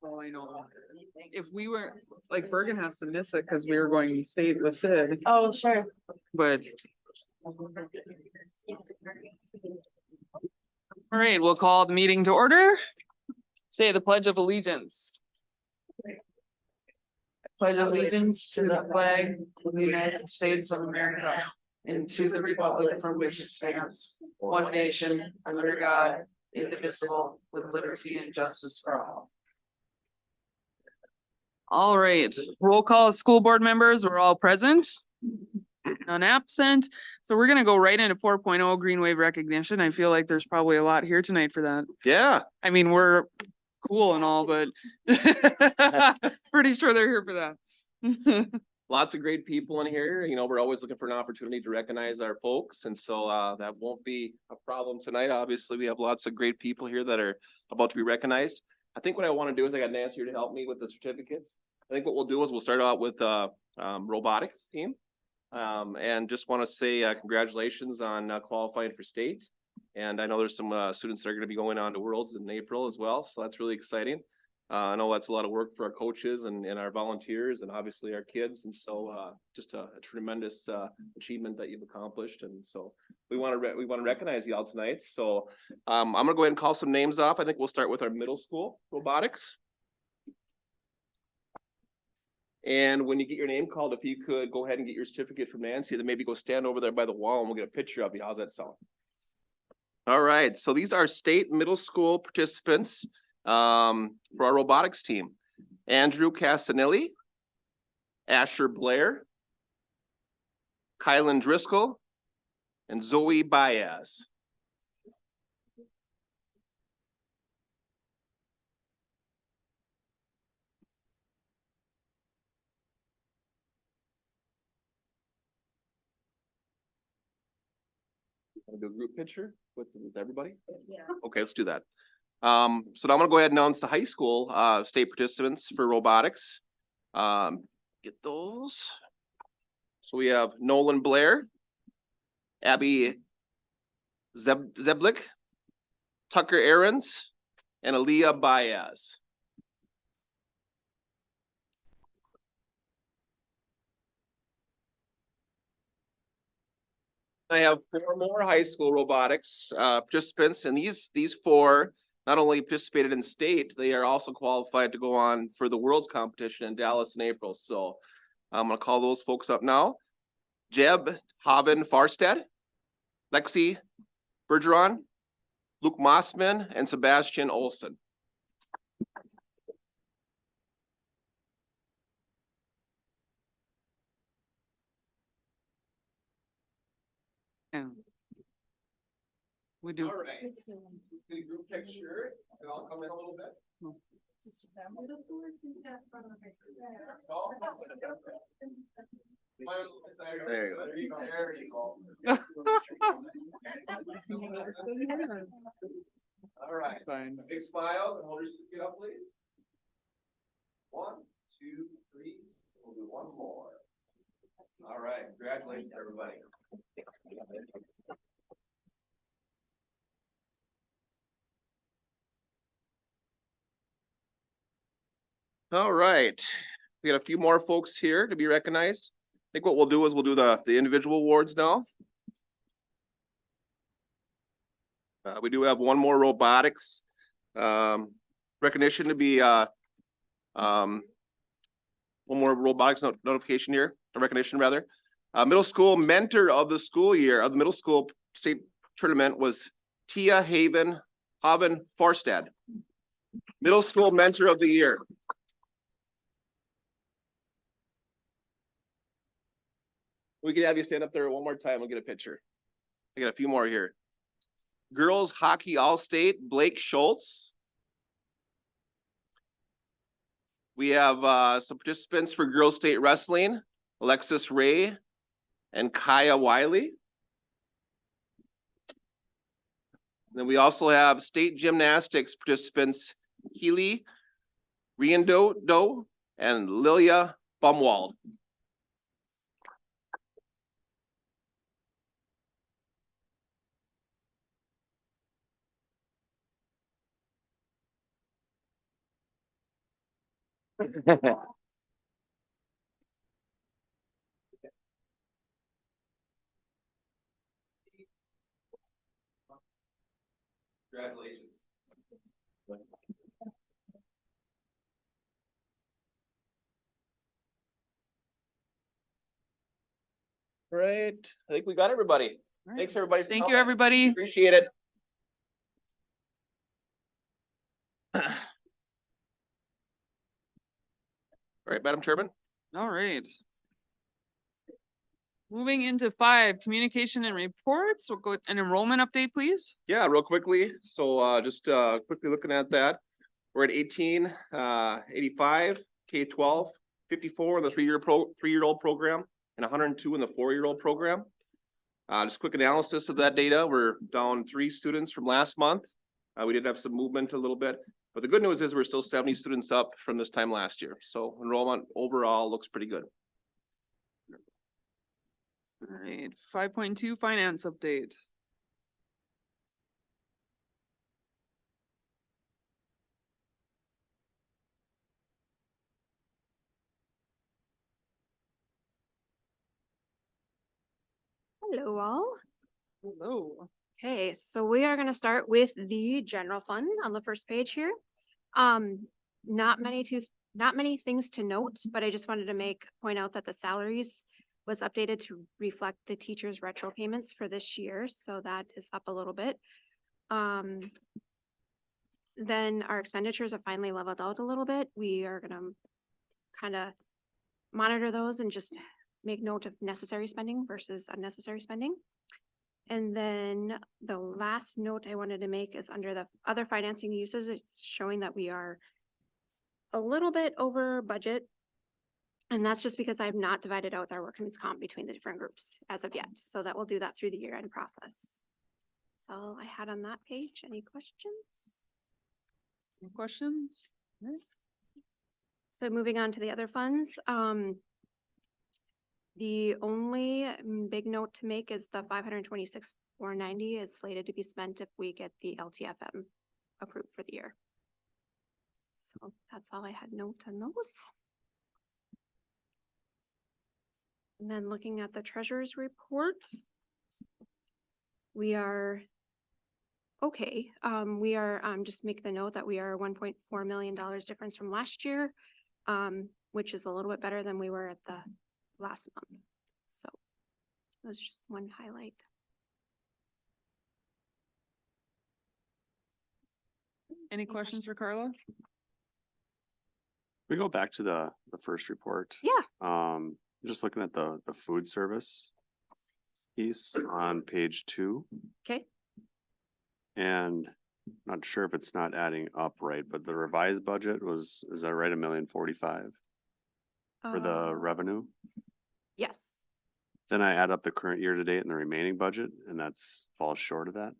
Well, I know. If we were, like Bergen has to miss it because we were going to state with Sid, Oh, sure. but. All right, we'll call the meeting to order. Say the Pledge of Allegiance. Pledge allegiance to the flag of the United States of America and to the republic for which it stands, one nation, under God, indivisible, with liberty and justice for all. All right, roll call school board members, we're all present. None absent. So we're gonna go right into 4.0 Green Wave recognition. I feel like there's probably a lot here tonight for that. Yeah. I mean, we're cool and all, but pretty sure they're here for that. Lots of great people in here. You know, we're always looking for an opportunity to recognize our folks. And so that won't be a problem tonight. Obviously, we have lots of great people here that are about to be recognized. I think what I want to do is I got Nancy here to help me with the certificates. I think what we'll do is we'll start out with robotics team. And just want to say congratulations on qualifying for state. And I know there's some students that are going to be going on to Worlds in April as well. So that's really exciting. I know that's a lot of work for our coaches and our volunteers and obviously our kids. And so just a tremendous achievement that you've accomplished. And so we want to recognize you all tonight. So I'm going to go ahead and call some names off. I think we'll start with our middle school robotics. And when you get your name called, if you could go ahead and get your certificate from Nancy, then maybe go stand over there by the wall and we'll get a picture of you. How's that sound? All right, so these are state middle school participants for our robotics team. Andrew Castanelli, Asher Blair, Kylan Driscoll, and Zoe Baez. Want to do a group picture with everybody? Yeah. Okay, let's do that. So now I'm gonna go ahead and announce the high school state participants for robotics. Get those. So we have Nolan Blair, Abby Zeblik, Tucker Aarons, and Aaliyah Baez. I have 4 more high school robotics participants, and these 4 not only participated in state, they are also qualified to go on for the World's competition in Dallas in April. So I'm gonna call those folks up now. Jeb Haben Farstead, Lexi Bergeron, Luke Mossman, and Sebastian Olson. And we do. All right. Let's get a group picture. And I'll come in a little bit. There you go. There you go. There you go. All right. Fine. Big smiles and hold your certificate up, please. 1, 2, 3. We'll do one more. All right. Congratulations, everybody. All right. We got a few more folks here to be recognized. I think what we'll do is we'll do the individual awards now. We do have one more robotics recognition to be one more robotics notification here, a recognition rather. Middle school mentor of the school year of the middle school state tournament was Tia Haven Farstad. Middle school mentor of the year. We could have you stand up there one more time. We'll get a picture. I got a few more here. Girls hockey all-state, Blake Schultz. We have some participants for girls state wrestling, Alexis Ray and Kaya Wiley. Then we also have state gymnastics participants, Keely Riendo and Lilia Bumwald. Congratulations. Great. I think we got everybody. All right. Thanks, everybody. for Thank you, coming. everybody. Appreciate it. All right, Madam Chairman. All right. Moving into 5, communication and reports. We'll go an enrollment update, please. Yeah, real quickly. So just quickly looking at that. We're at 1885, K-12, 54 in the three-year-old program, and 102 in the 4-year-old program. Just quick analysis of that data. We're down 3 students from last month. We did have some movement a little bit, but the good news is we're still 70 students up from this time last year. So enrollment overall looks pretty good. All right, 5.2, finance update. Hello all. Hello. Okay, so we are gonna start with the general fund on the first page here. Not many things to note, but I just wanted to point out that the salaries was updated to reflect the teachers' retro payments for this year, so that is up a little bit. Then our expenditures have finally leveled out a little bit. We are gonna kind of monitor those and just make note of necessary spending versus unnecessary spending. And then the last note I wanted to make is under the other financing uses, it's showing that we are a little bit over budget. And that's just because I've not divided out our workman's comp between the different groups as of yet. So that will do that through the year-end process. So all I had on that page. Any questions? Any questions? So moving on to the other funds, the only big note to make is the 526,490 is slated to be spent if we get the LTFM approved for the year. So that's all I had note on those. And then looking at the treasurer's report, we are okay. We are just make the note that we are $1.4 million difference from last year, which is a little bit better than we were at the last month. So that was just one highlight. Any questions for Carla? We go back to the first report. Yeah. Just looking at the food service piece on page 2. Okay. And not sure if it's not adding up right, but the revised budget is that right? $1,045,000 for the revenue. Yes. Then I add up the current year to date and the remaining budget, and falls short of that.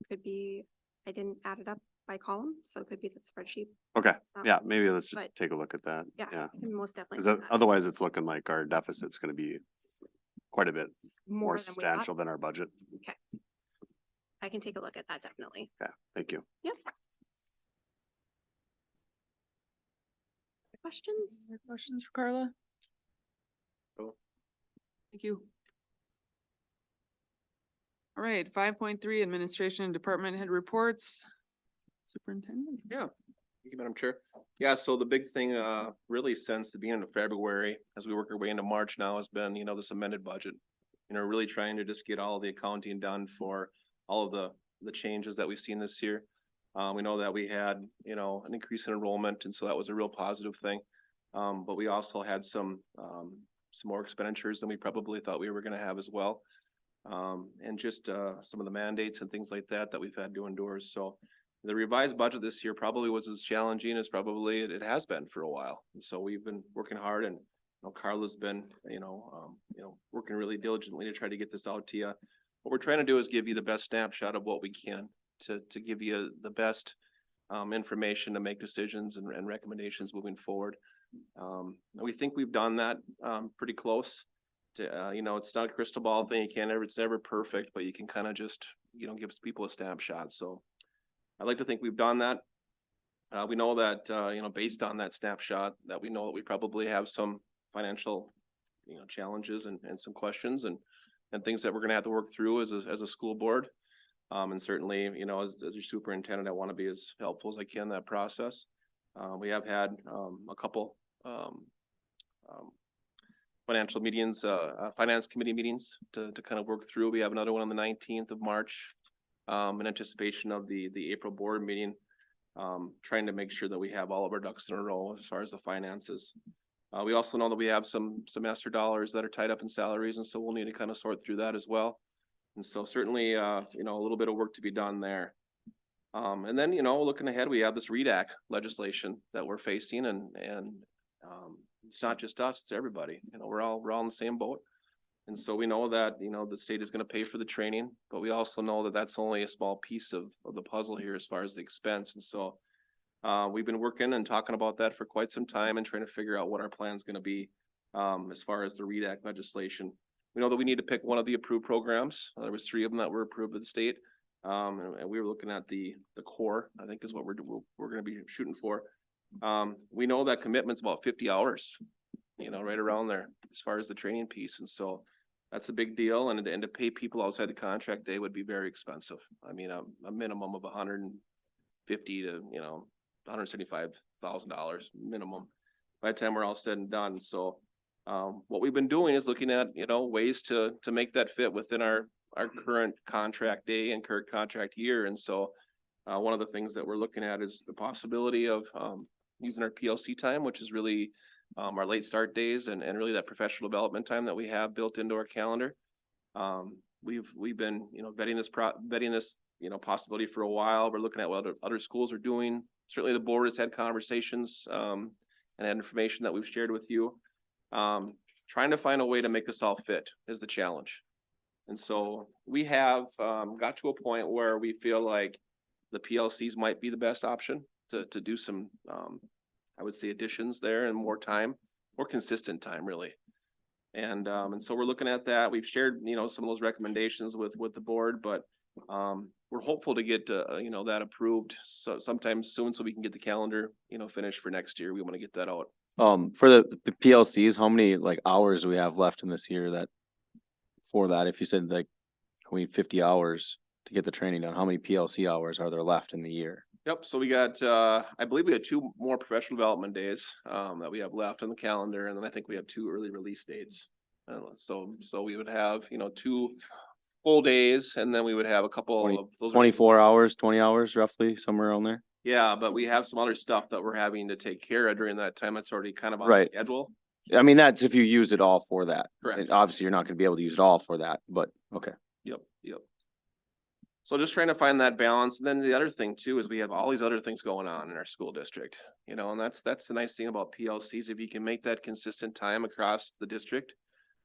Could be, I didn't add it up by column, so it could be the spreadsheet. Okay, not- yeah, maybe let's just but- take a look at that. Yeah, Yeah, I can most definitely. because do that. otherwise it's looking like our deficit's gonna be quite a bit more More than we thought. substantial than our budget. I can take a look at that definitely. Okay, thank you. Questions? Other questions for Carla? Cool. Thank you. All right, 5.3, administration and department head reports. Superintendent? Yeah. Thank you, Madam Chair. Yeah, so the big thing, really since the beginning of February, as we work our way into March now, has been, this amended budget. Really trying to just get all the accounting done for all of the changes that we've seen this year. We know that we had, an increase in enrollment, and so that was a real positive thing. But we also had some more expenditures than we probably thought we were gonna have as well. And just some of the mandates and things like that we've had to endure. So the revised budget this year probably was as challenging as probably it has been for a while. And so we've been working hard, and Carla's been, working really diligently to try to get this out to you. What we're trying to do is give you the best snapshot of what we can to give you the best information to make decisions and recommendations moving forward. We think we've done that pretty close. It's not a crystal ball thing. It's never perfect, but you can kind of just, give people a snapshot. So I'd like to think we've done that. We know that, based on that snapshot, that we know that we probably have some financial, challenges and some questions and things that we're gonna have to work through as a school board. And certainly, as your superintendent, I want to be as helpful as I can in that process. We have had, a couple, financial meetings, finance committee meetings to kind of work through. We have another one on the 19th of March, in anticipation of the April board meeting. Trying to make sure that we have all of our ducks in a row as far as the finances. We also know that we have some semester dollars that are tied up in salaries, and so we'll need to kind of sort through that as well. And so certainly, a little bit of work to be done there. And then, looking ahead, we have this REDAC legislation that we're facing, and it's not just us, it's everybody. We're all in the same boat. And so we know that, the state is going to pay for the training, but we also know that that's only a small piece of the puzzle here as far as the expense. And so we've been working and talking about that for quite some time and trying to figure out what our plan is going to be as far as the REDAC legislation. We know that we need to pick one of the approved programs. There was 3 of them that were approved by the state. And we were looking at the core, I think is what we're going to be shooting for. We know that commitment's about 50 hours, right around there as far as the training piece. And so that's a big deal. And to pay people outside the contract day would be very expensive. I mean, a minimum of $150 to, $175,000 minimum by the time we're all said and done. So what we've been doing is looking at, ways to make that fit within our current contract day and current contract year. And so one of the things that we're looking at is the possibility of using our PLC time, which is really our late start days and really that professional development time that we have built into our calendar. We've been, vetting this possibility for a while. We're looking at what other schools are doing. Certainly the board has had conversations and had information that we've shared with you. Trying to find a way to make this all fit is the challenge. And so we have got to a point where we feel like the PLCs might be the best option to do some, I would say, additions there and more consistent time, really. And so we're looking at that. We've shared, some of those recommendations with the board, but we're hopeful to get, that approved sometime soon so we can get the calendar, finished for next year. We want to get that out. For the PLCs, how many hours do we have left in this year for that? If you said we need 50 hours to get the training done, how many PLC hours are there left in the year? Yep. So we got, I believe we had 2 more professional development days that we have left on the calendar. And then I think we have 2 early release dates. So we would have, 2 full days, and then we would have a couple of those 24 hours, 20 hours roughly, somewhere around there. Yeah, but we have some other stuff that we're having to take care of during that time. That's already kind of on Right. schedule. I mean, that's if you use it all for that. Correct. And obviously, you're not going to be able to use it all for that, but okay. Yep. So just trying to find that balance. And then the other thing too is we have all these other things going on in our school district, and that's the nice thing about PLCs. If you can make that consistent time across the district,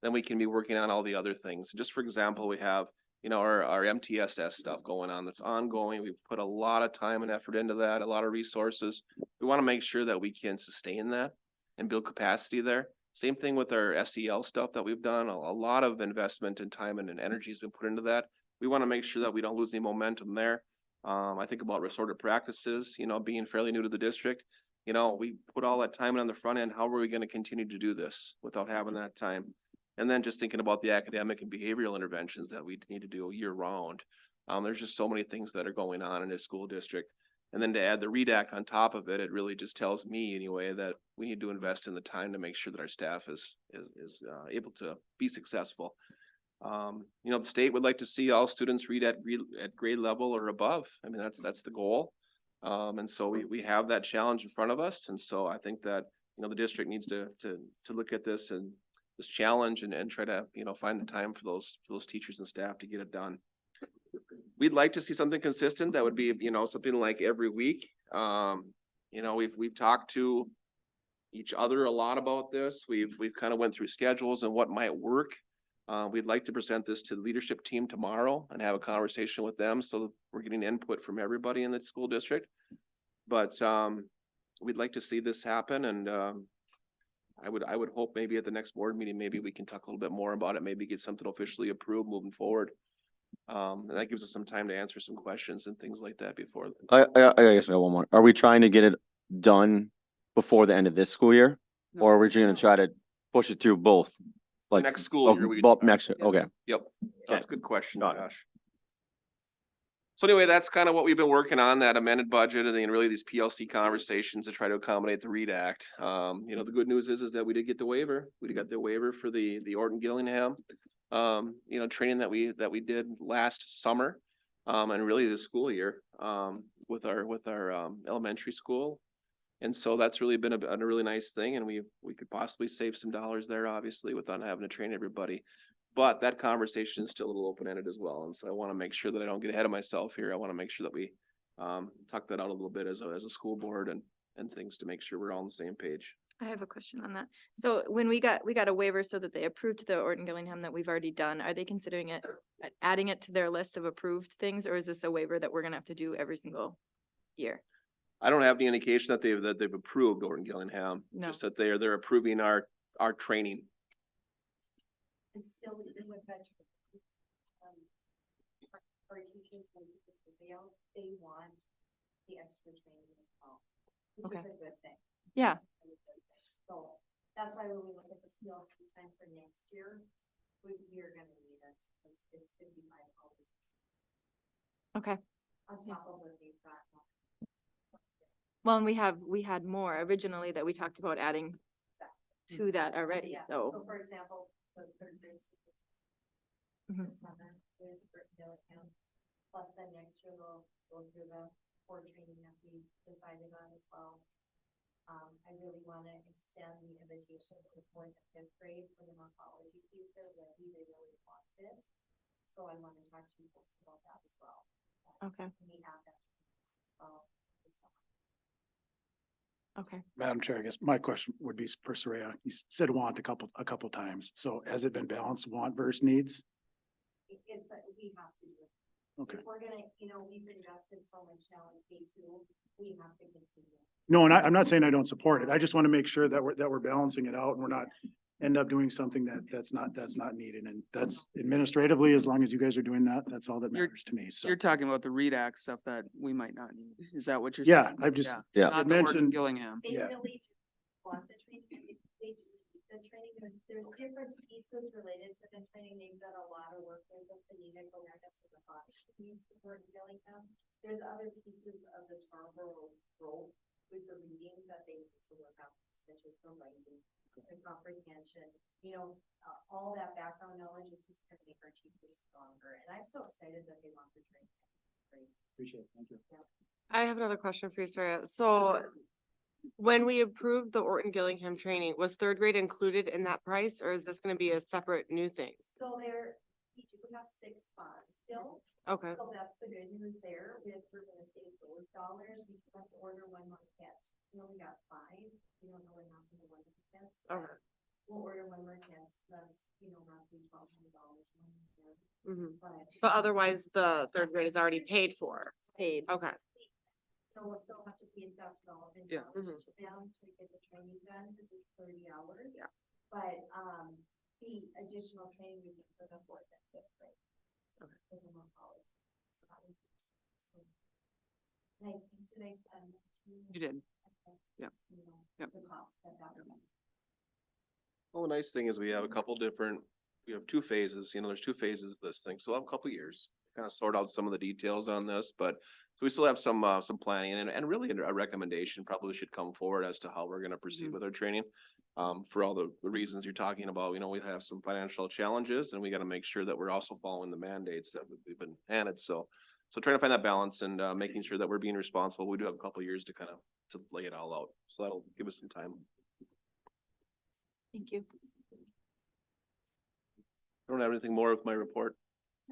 then we can be working on all the other things. Just for example, we have, our MTSS stuff going on that's ongoing. We've put a lot of time and effort into that, a lot of resources. We want to make sure that we can sustain that and build capacity there. Same thing with our SEL stuff that we've done. A lot of investment and time and energy has been put into that. We want to make sure that we don't lose any momentum there. I think about restorative practices, being fairly new to the district. We put all that time in on the front end. How are we going to continue to do this without having that time? And then just thinking about the academic and behavioral interventions that we need to do year round. There's just so many things that are going on in this school district. And then to add the REDAC on top of it, it really just tells me anyway that we need to invest in the time to make sure that our staff is able to be successful. The state would like to see all students read at grade level or above. I mean, that's the goal. And so we have that challenge in front of us. And so I think that, the district needs to look at this and this challenge and try to, find the time for those teachers and staff to get it done. We'd like to see something consistent that would be, something like every week. We've talked to each other a lot about this. We've kind of went through schedules and what might work. We'd like to present this to the leadership team tomorrow and have a conversation with them. So we're getting input from everybody in the school district, but we'd like to see this happen. And I would hope maybe at the next board meeting, maybe we can talk a little bit more about it, maybe get something officially approved moving forward. And that gives us some time to answer some questions and things like that before. I guess I got one more. Are we trying to get it done before the end of this school year? Or are we just gonna try to push it through both? Like, Next school year, we could both try. next year, okay. Yep, that's a good question, Got it. Josh. So anyway, that's kind of what we've been working on, that amended budget and then really these PLC conversations to try to accommodate the READ Act. You know, the good news is that we did get the waiver. We got the waiver for the Orton Gillingham, you know, training that we did last summer. And really this school year, with our elementary school. And so that's really been a really nice thing, and we could possibly save some dollars there, obviously, without having to train everybody. But that conversation is still a little open-ended as well, and so I want to make sure that I don't get ahead of myself here. I want to make sure that we tuck that out a little bit as a school board and things to make sure we're all on the same page. I have a question on that. So when we got a waiver so that they approved the Orton Gillingham that we've already done, are they considering it, adding it to their list of approved things, or is this a waiver that we're gonna have to do every single year? I don't have any indication that they've approved Orton Gillingham, No. just that they're approving our training. And still even with veterans, our teachers, when they want the extra training as well, which Okay. is a good thing. Yeah. So that's why when we look at the PLC time for next year, we are gonna need it, it's 55 hours Okay. on top of what they've got. Well, and we had more originally that we talked about adding to that already, Yeah, so. for example, the third grade teachers Mhm. this summer with Gillingham, plus then next year they'll go through the core training that we decided on as well. I really wanna extend the invitation to fourth and fifth grade for the morphology piece, they're ready, they really want it. So I wanna talk to you folks about that as well. Okay. We have that. This summer. Okay. Madam Chair, I guess my question would be for Soraya. You said want a couple times. So has it been balanced, want versus needs? It's like, we have to do it. Okay. If we're gonna, we've invested so much now in K2, we have to continue. No, and I'm not saying I don't support it. I just want to make sure that we're balancing it out and we're not end up doing something that's not needed. And that's administratively, as long as you guys are doing that, that's all that You're- matters to me. So, You're talking about the READ Act stuff that we might not need. Is that what you're yeah, saying? I've just, Yeah. Not the Orton mentioned- Gillingham. They Yeah. really do want the training, they do, the training, there's different pieces related to the training, they've done a lot of work with the phonemic awareness of the phonics piece for Gillingham. There's other pieces of the Scarborough growth with the reading that they need to work on, such as the writing, the comprehension, all that background knowledge is just gonna make our teachers stronger, and I'm so excited that they want the training. Great. appreciate it. Thank you. I have another question for you, Sarah. So when we approved the Orton Gillingham training, was third grade included in that price, or is this gonna be a separate new thing? So we do have 6 spots still. Okay, So that's the good news there, we're gonna save those dollars, we have to order one more kit. We only got 5, we don't know what happened to one of the kits. but okay. We'll order one more kit, so that's, roughly $1,200. Mhm. But, But otherwise, the third grade is already paid for. Paid. Okay, we'll still have to pay staff development Yeah. dollars to them to get the training done, because it's 30 hours. Yeah. But, the additional training we get for the 4th and 5th grade. Okay. For the morphology. So that would be- And I think, did I send that to you? You did. Okay. Yeah. Yep. The cost that would be. Well, the nice thing is we have we have 2 phases, there's 2 phases of this thing, so we'll have a couple years. Kind of sort out some of the details on this, but so we still have some planning and really a recommendation probably should come forward as to how we're gonna proceed with our training. For all the reasons you're talking about, we have some financial challenges and we gotta make sure that we're also following the mandates that we've been handed, so trying to find that balance and making sure that we're being responsible. We do have a couple years to to lay it all out, so that'll give us some time. Thank you. I don't have anything more with my report.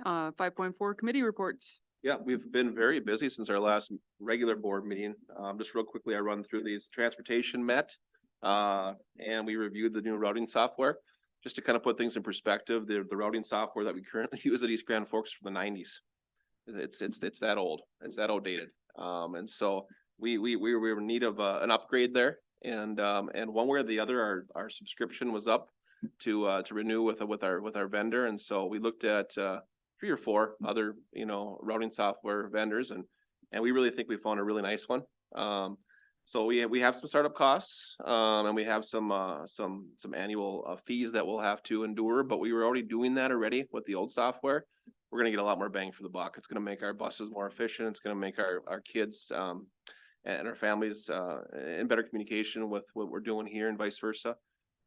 5.4 committee reports. Yeah, we've been very busy since our last regular board meeting. Just real quickly, I run through these. Transportation met, and we reviewed the new routing software. Just to kind of put things in perspective, the routing software that we currently use at East Grand Forks from the 90s. It's that old. It's that outdated. And so we were in need of an upgrade there. And one way or the other, our subscription was up to renew with our vendor. And so we looked at or four other, routing software vendors, and we really think we found a really nice one. So we have some startup costs, and we have some annual fees that we'll have to endure, but we were already doing that already with the old software. We're gonna get a lot more bang for the buck. It's gonna make our buses more efficient. It's gonna make our kids, and our families, in better communication with what we're doing here and vice versa.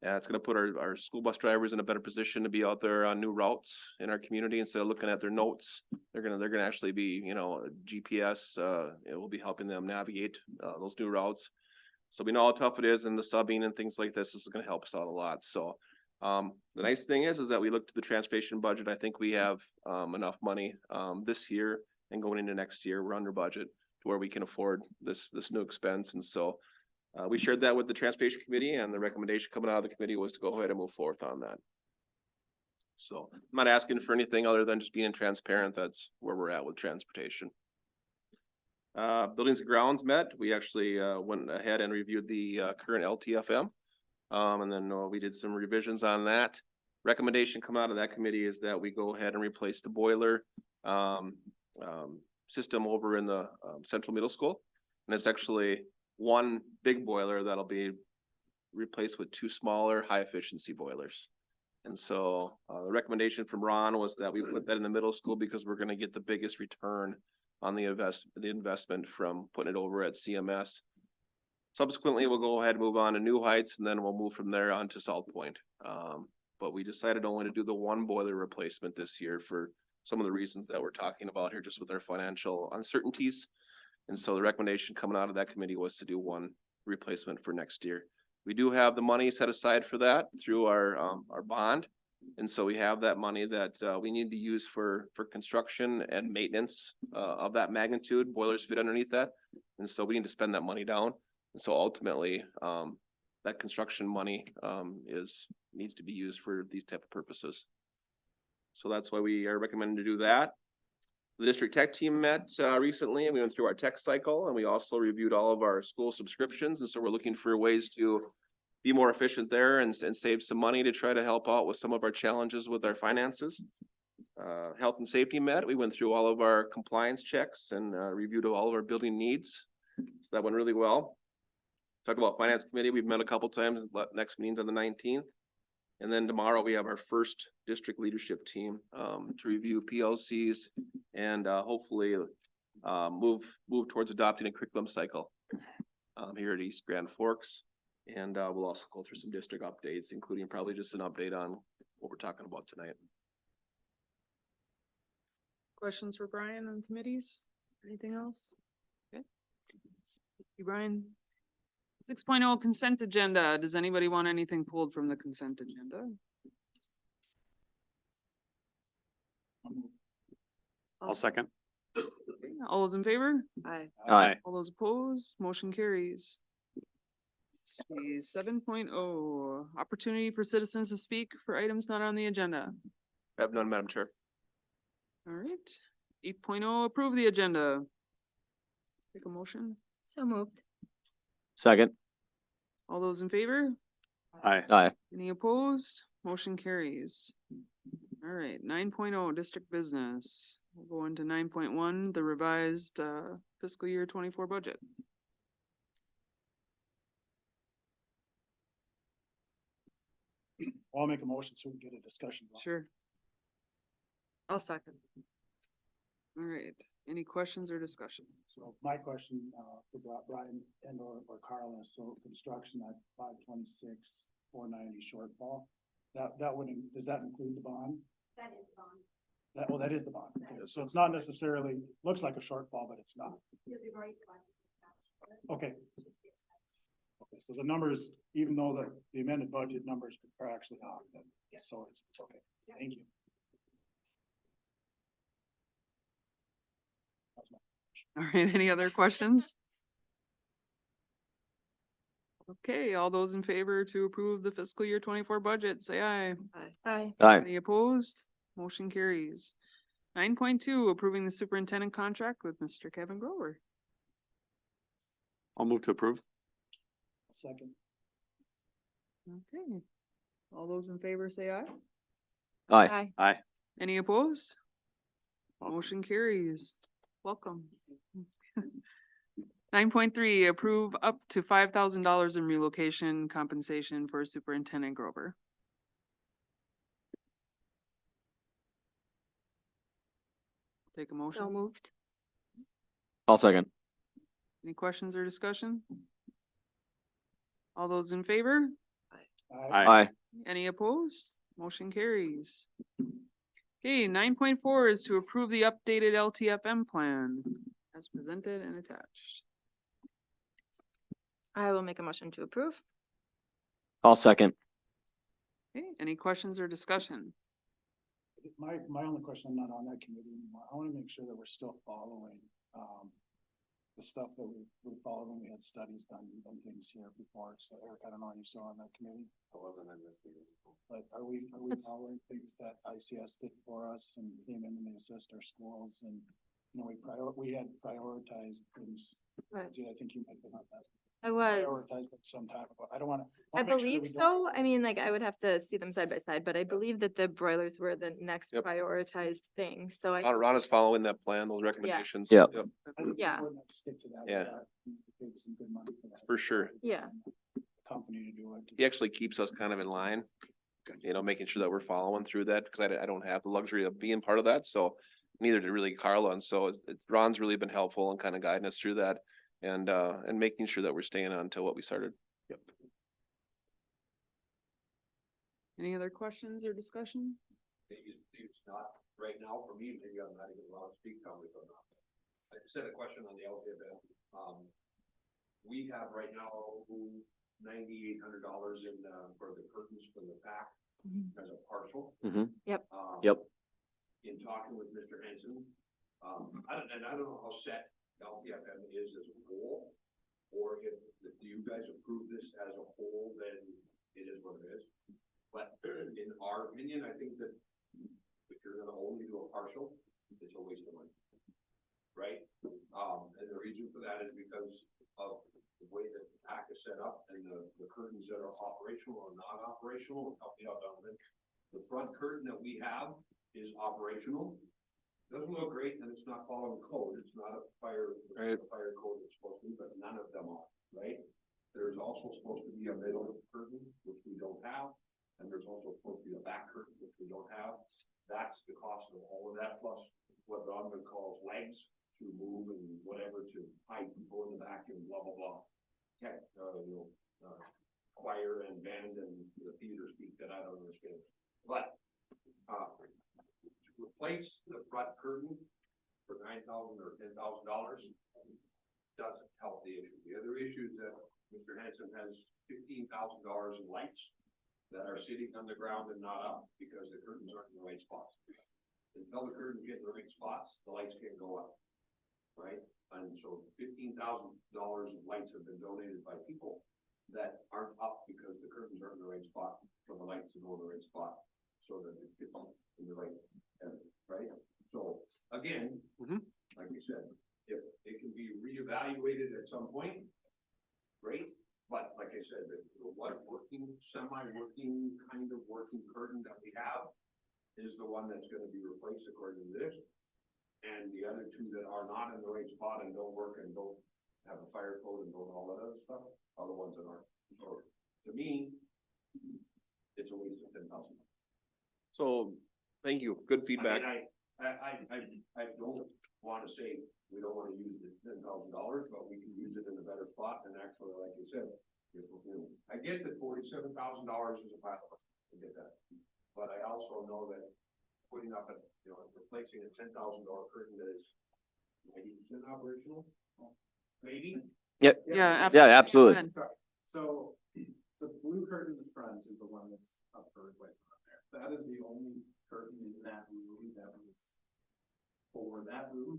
It's gonna put our school bus drivers in a better position to be out there on new routes in our community instead of looking at their notes. They're gonna actually be, GPS, it will be helping them navigate, those new routes. So we know how tough it is, and the subbing and things like this is gonna help us out a lot. So, the nice thing is that we look to the transportation budget. I think we have, enough money, this year and going into next year, we're under budget to where we can afford this new expense. And so, we shared that with the transportation committee, and the recommendation coming out of the committee was to go ahead and move forth on that. So I'm not asking for anything other than just being transparent. That's where we're at with transportation. Buildings and grounds met. We actually, went ahead and reviewed the, current LTFM. And then we did some revisions on that. Recommendation come out of that committee is that we go ahead and replace the boiler, system over in the, central middle school. And it's actually one big boiler that'll be replaced with two smaller high efficiency boilers. And so, the recommendation from Ron was that we put that in the middle school because we're gonna get the biggest return on the investment from putting it over at CMS. Subsequently, we'll go ahead and move on to New Heights, and then we'll move from there on to South Point. But we decided only to do the one boiler replacement this year for some of the reasons that we're talking about here, just with our financial uncertainties. And so the recommendation coming out of that committee was to do one replacement for next year. We do have the money set aside for that through our bond. And so we have that money that, we need to use for construction and maintenance, of that magnitude. Boilers fit underneath that. And so we need to spend that money down. And so ultimately, that construction money, needs to be used for these type of purposes. So that's why we are recommending to do that. The district tech team met, recently, and we went through our tech cycle, and we also reviewed all of our school subscriptions. And so we're looking for ways to be more efficient there and save some money to try to help out with some of our challenges with our finances. Health and safety met. We went through all of our compliance checks and, reviewed all of our building needs. So that went really well. Talk about finance committee. We've met a couple times. Next meeting's on the 19th. And then tomorrow we have our first district leadership team, to review PLCs and, hopefully, move towards adopting a curriculum cycle, here at East Grand Forks. And, we'll also go through some district updates, including probably just an update on what we're talking about tonight. Questions for Brian on committees? Anything else? Okay. Thank you, Brian. 6.0 consent agenda. Does anybody want anything pulled from the consent agenda? I'll second. Okay, all those in favor? Aye. Aye. All those opposed? Motion carries. Let's see, 7.0, opportunity for citizens to speak for items not on the agenda. I have none, Madam Chair. All right. 8.0, approve the agenda. Take a motion. So moved. Second. All those in favor? Aye. Aye. Any opposed? Motion carries. All right, 9.0, district business. We'll go into 9.1, the revised fiscal year 24 budget. I'll make a motion so we can get a discussion. going. Sure. I'll second. All right, any questions or discussion? So my question, for Brian and or Carla, so construction at 526, 490 shortfall. That would, does that include the bond? That is bond, That is the bond. Okay, so it's not necessarily, looks like a shortfall, but it's not. because we've already provided. Okay. Okay, so the numbers, even though the amended budget numbers are actually off, then, so it's, okay, thank you. That's my- All right, any other questions? Okay, all those in favor to approve the fiscal year 24 budget, say aye. Aye. Aye. Any opposed? Motion carries. 9.2, approving the superintendent contract with Mr. Kevin Grover. I'll move to approve. Second, Okay. All those in favor say aye. Aye. Aye. Any opposed? Motion carries. Welcome. 9.3, approve up to $5,000 in relocation compensation for Superintendent Grover. Take a So motion. moved. I'll second. Any questions or discussion? All those in favor? Aye. Any opposed? Motion carries. Okay, 9.4 is to approve the updated LTFM plan as presented and attached. I will make a motion to approve. I'll second. Okay, any questions or discussion? My only question, I'm not on that committee anymore. I want to make sure that we're still following, the stuff that we followed when we had studies done and things here before. So Eric, I don't know, you saw on that committee? I wasn't in this meeting. But are we That's- following things that ICS did for us and came in and they assist our schools and, you know, we had prioritized things. Right. Yeah, I think you might have been on that. I was. Prioritized them some time ago. I don't want to. I believe so. I mean, like, I would have to see them side by side, but I believe that the broilers were the next Yep. prioritized thing. So I, Ron is following that plan, those recommendations. Yep. Yeah. Stick to that. Yeah. Paid some good money for that. For sure. Yeah. Company to do it. He actually keeps us kind of in line, you know, making sure that we're following through that, because I don't have the luxury of being part of that, so neither did really Carla, and so Ron's really been helpful and kind of guiding us through that, and making sure that we're staying on to what we started. Yep. Any other questions or discussion? It's not right now for me, maybe I'm not even allowed to speak probably or not. I just had a question on the LTFM. We have right now $9,800 in, for the curtains for the back as a partial. Mhm. Yep. Yep. In talking with Mr. Henson, I don't know how set LTFM is as a whole, or if you guys approve this as a whole, then it is what it is. But in our opinion, I think that if you're gonna only do a partial, it's a waste of money. Right? And the reason for that is because of the way that the pack is set up and the curtains that are operational or non-operational. Help me out, Donovan. The front curtain that we have is operational. Doesn't look great and it's not following code. It's not a fire code it's supposed to be, but none of them are, right? There's also supposed to be a middle curtain, which we don't have. And there's also supposed to be a back curtain, which we don't have. That's the cost of all of that, plus what Donovan calls legs to move and whatever to hide people in the back and blah, blah, blah. Okay, choir and band and the theater speak that I don't understand. But, to replace the front curtain for $9,000 or $10,000 doesn't help the issue. The other issue is that Mr. Hanson has $15,000 in lights that are sitting on the ground and not up because the curtains aren't in the right spots. Until the curtains get in the right spots, the lights can't go up, right? And so $15,000 of lights have been donated by people that aren't up because the curtains aren't in the right spot for the lights to go in the right spot so that it fits in the right area, right? So again, like we said, if it can be reevaluated at some point, great. But like I said, the one working, semi-working, kind of working curtain that we have is the one that's gonna be replaced according to this. And the other two that are not in the right spot and don't work and don't have a fire code and don't all that other stuff are the ones that aren't. So to me, it's a waste of $10,000. So, thank you, good feedback. I don't wanna say we don't wanna use the $10,000, but we can use it in a better spot, and actually, like you said, I get that $47,000 is a pile of, I get that. But I also know that putting up replacing a $10,000 curtain that is 90% operational, maybe. Yep. Yeah, Yeah, absolutely. Go ahead. So the blue curtain in front is the one that's up for replacement on there. That is the only curtain in that room that was for that room.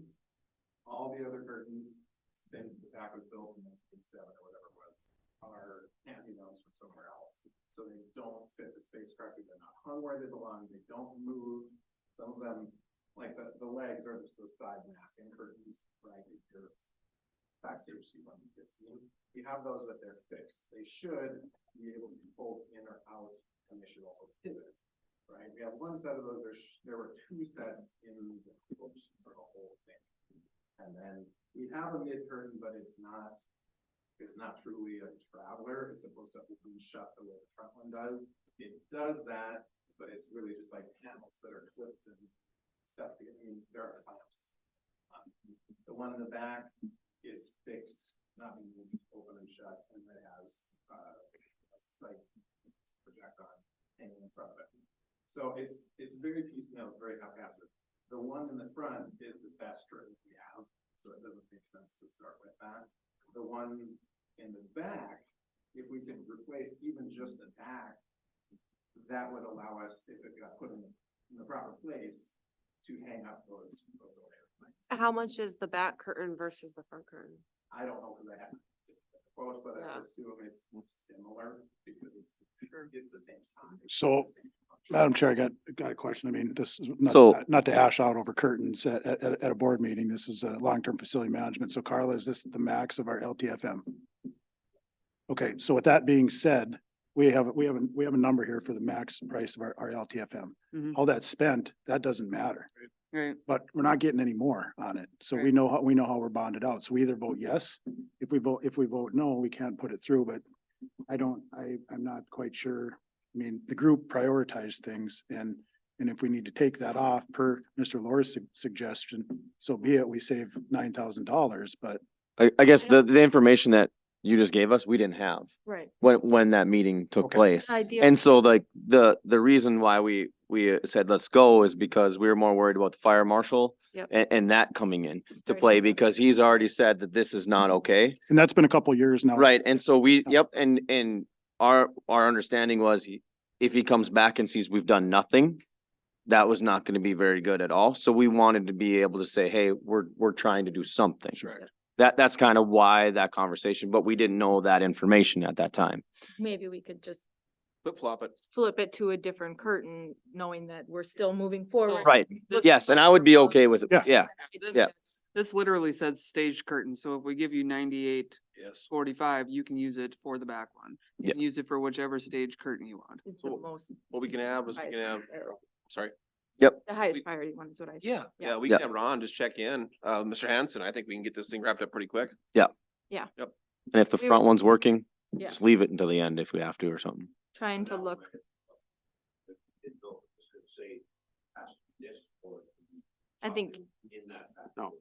All the other curtains, since the back was built in 1987 or whatever it was, are candy-notes from somewhere else. So they don't fit the space correctly. They're not hung where they belong. They don't move. Some of them, like the legs are just those side masking curtains, right? Your back seat one you can see. You have those that they're fixed. They should be able to be pulled in or out, and they should also pivot, right? we have one set of those, there were two sets in the books for the whole thing. And then we have a mid curtain, but it's not truly a traveler. It's supposed to open and shut the way the front one does. It does that, but it's really just like panels that are clipped and stuff. I mean, there are clamps. The one in the back is fixed, not being just open and shut, and it has a sight projector hanging in front of it. So it's very piecemeal, it's very haphazard. The one in the front is the best curtain we have, so it doesn't make sense to start with that. The one in the back, if we could replace even just the back, that would allow us, if it got put in the proper place, to hang up those overhead lights. How much is the back curtain versus the front curtain? I don't know, because I haven't quote, but I Yeah. assume it's similar because it's the same size. So, It's the same function. Madam Chair, I got a question. I mean, this is So- not to hash out over curtains at a board meeting. This is a long-term facility management. So Carla, is this the max of our LTFM? Okay, so with that being said, we have a number here for the max price of our LTFM. Mhm. How that's spent, that doesn't matter, Right, but we're not getting any more on it. So we Right. know how we're bonded out. So we either vote yes. If we vote no, we can't put it through, but I'm not quite sure. I mean, the group prioritized things and if we need to take that off per Mr. Laura's suggestion, so be it, we save $9,000, but I guess the information that you just gave us, we didn't have Right. when that meeting took Okay. place. Idea. And so like the reason why we said, let's go is because we were more worried about the fire marshal Yep. and that coming in to Starting play to- because he's already said that this is not okay. and that's been a couple years now. Right, and so we, Yeah. yep, and our understanding was if he comes back and sees we've done nothing, that was not gonna be very good at all. So we wanted to be able to say, hey, we're trying to do something. Sure. That's kind of why that conversation, but we didn't know that information at that time. Maybe we could just Flip flop it. flip it to a different curtain, knowing that we're still moving forward. Right, This- yes, and I would be okay with it, Yeah. yeah. This- Yeah. This literally says stage curtain, so if we give you 98.45, Yes. you can use it for the back one. You Yeah. can use it for whichever stage curtain you want. Is the So- most, What we can have is we highest can have, priority- sorry. the highest priority one is what I said. Yeah, we Yeah. can have Ron just check in. Mr. Hanson, I think we can get this thing wrapped up pretty quick. And if the We front were- one's working, Yeah. just leave it until the end if we have to or something. Trying to look, Didn't know if it was gonna say past this or. I think In that. No.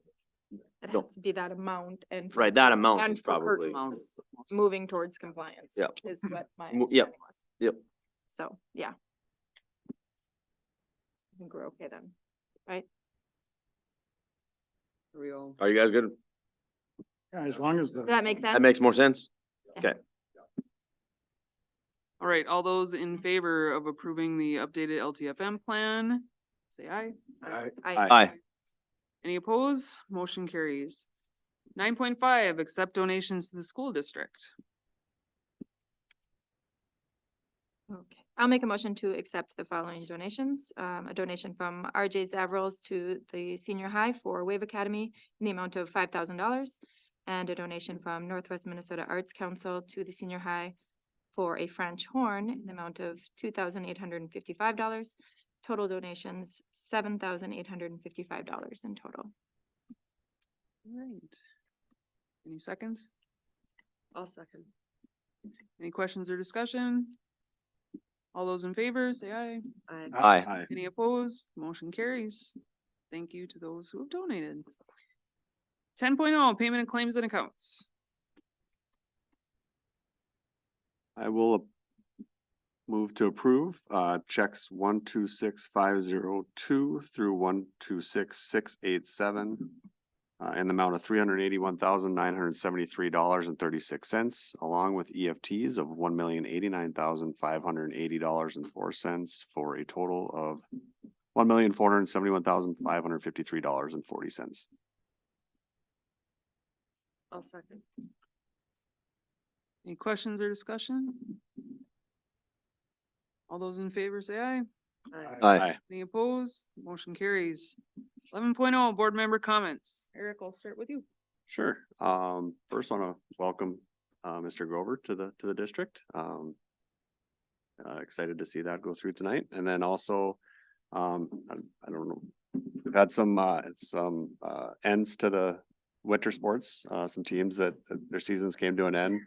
it No. has to be that amount and. Right, that amount and is for probably, curtains, moving towards compliance. Yep. Is what my Mo- yep, understanding was. yep. So, yeah. I think we're okay then, right? Real. Are you guys good? Yeah, as long as Does that make sense? That makes more sense? All right, all those in favor of approving the updated LTFM plan, say aye. Aye. Any opposed? Motion carries. 9.5, accept donations to the school district. Okay, I'll make a motion to accept the following donations. A donation from RJ Zavrils to the senior high for Wave Academy in the amount of $5,000. And a donation from Northwest Minnesota Arts Council to the senior high for a French horn in the amount of $2,855. Total donations, $7,855 in total. All right. Any seconds? I'll second. Any questions or discussion? All those in favor, say aye. Aye. Any opposed? Motion carries. Thank you to those who have donated. 10.0, payment and claims and accounts. I will move to approve, checks 126,502 through 126,687. In the amount of $381,973.36, along with EFTs of $1,089,580.04 for a total of $1,471,553.40. I'll second. Any questions or discussion? All those in favor say aye. Aye. Any opposed? Motion carries. 11.0, board member comments. Eric, I'll start with you. Sure. First want to welcome, Mr. Grover to the district. excited to see that go through tonight. And then also, I don't know, we've had some ends to the winter sports, some teams that their seasons came to an end.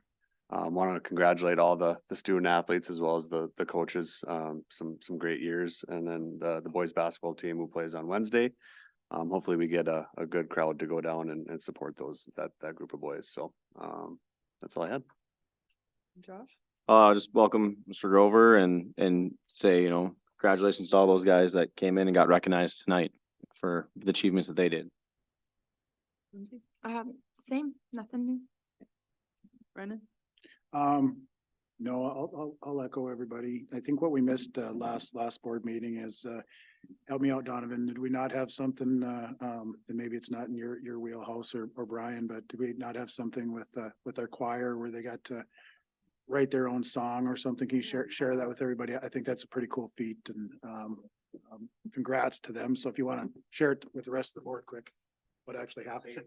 Want to congratulate all the student athletes as well as the coaches, some great years. And then the boys basketball team who plays on Wednesday. Hopefully we get a good crowd to go down and support that group of boys. So, that's all I had. Josh? Just welcome Mr. Grover and say, you know, congratulations to all those guys that came in and got recognized tonight for the achievements that they did. Lindsay? Same, nothing new. Brennan? No, I'll echo everybody. I think what we missed, last board meeting is, help me out, Donovan. Did we not have something, and maybe it's not in your wheelhouse or Brian, but did we not have something with our choir where they got to write their own song or something? Can you share that with everybody? I think that's a pretty cool feat and, congrats to them. So if you want to share it with the rest of the board quick, what actually happened.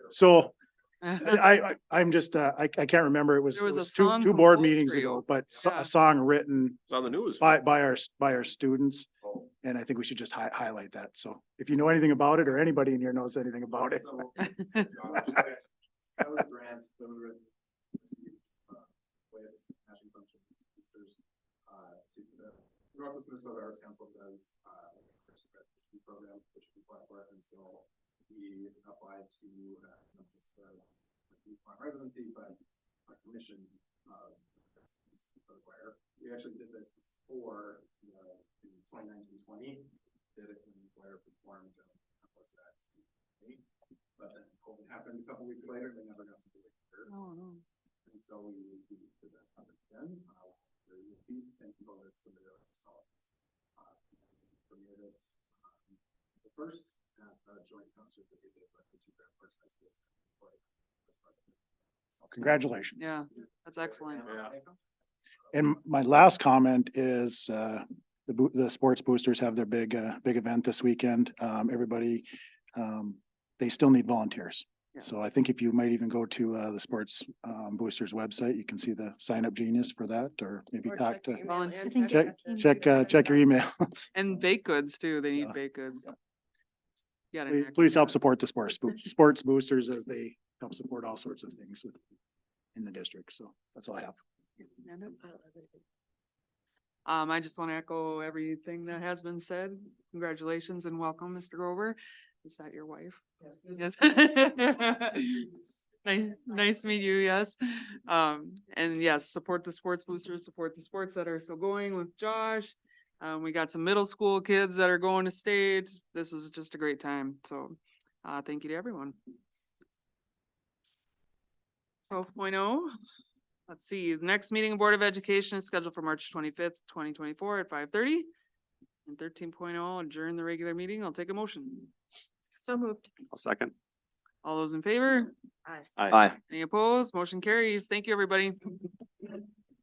So I'm just, I can't remember. It was There was a two song board composed meetings for you. ago, but Yeah. a song written It's on the news. by our students. And I think we should just highlight that. So if you know anything about it or anybody in here knows anything about it. So, that was grant, that was written, with National Funds for Boosters, to the Northwest Minnesota Arts Council does, first residency program, which we apply for, and so we applied to, not just, residency, but a commission, for the choir. We actually did this before, in 2019-20, did it when the choir performed, was that, but then COVID happened a couple weeks later, they never got to do it. Oh, no. And so we did that again, the piece, same people that submitted it. Premiered it, the first at a joint concert that we did with the two Grand Parks High Schools. Congratulations. Yeah, that's excellent. And my last comment is, the sports boosters have their big event this weekend. Everybody, they still need volunteers. Yeah. So I think if you might even go to, the sports, boosters website, you can see the sign up genius for that, or maybe talk to, Volunteer. check your email. And baked goods too. They need So, baked goods. Yeah. Please help support the sports boosters as they help support all sorts of things in the district. So that's all I have. I just want to echo everything that has been said. Congratulations and welcome, Mr. Grover. Is that your wife? Yes. Nice to meet you, yes. And yes, support the sports boosters, support the sports that are still going with Josh. We got some middle school kids that are going to state. This is just a great time. So, thank you to everyone. 12.0. Let's see, the next meeting of Board of Education is scheduled for March 25th, 2024 at 5:30. And 13.0, adjourn the regular meeting. I'll take a motion. So moved. I'll second. All those in favor? Aye. Any opposed? Motion carries. Thank you, everybody.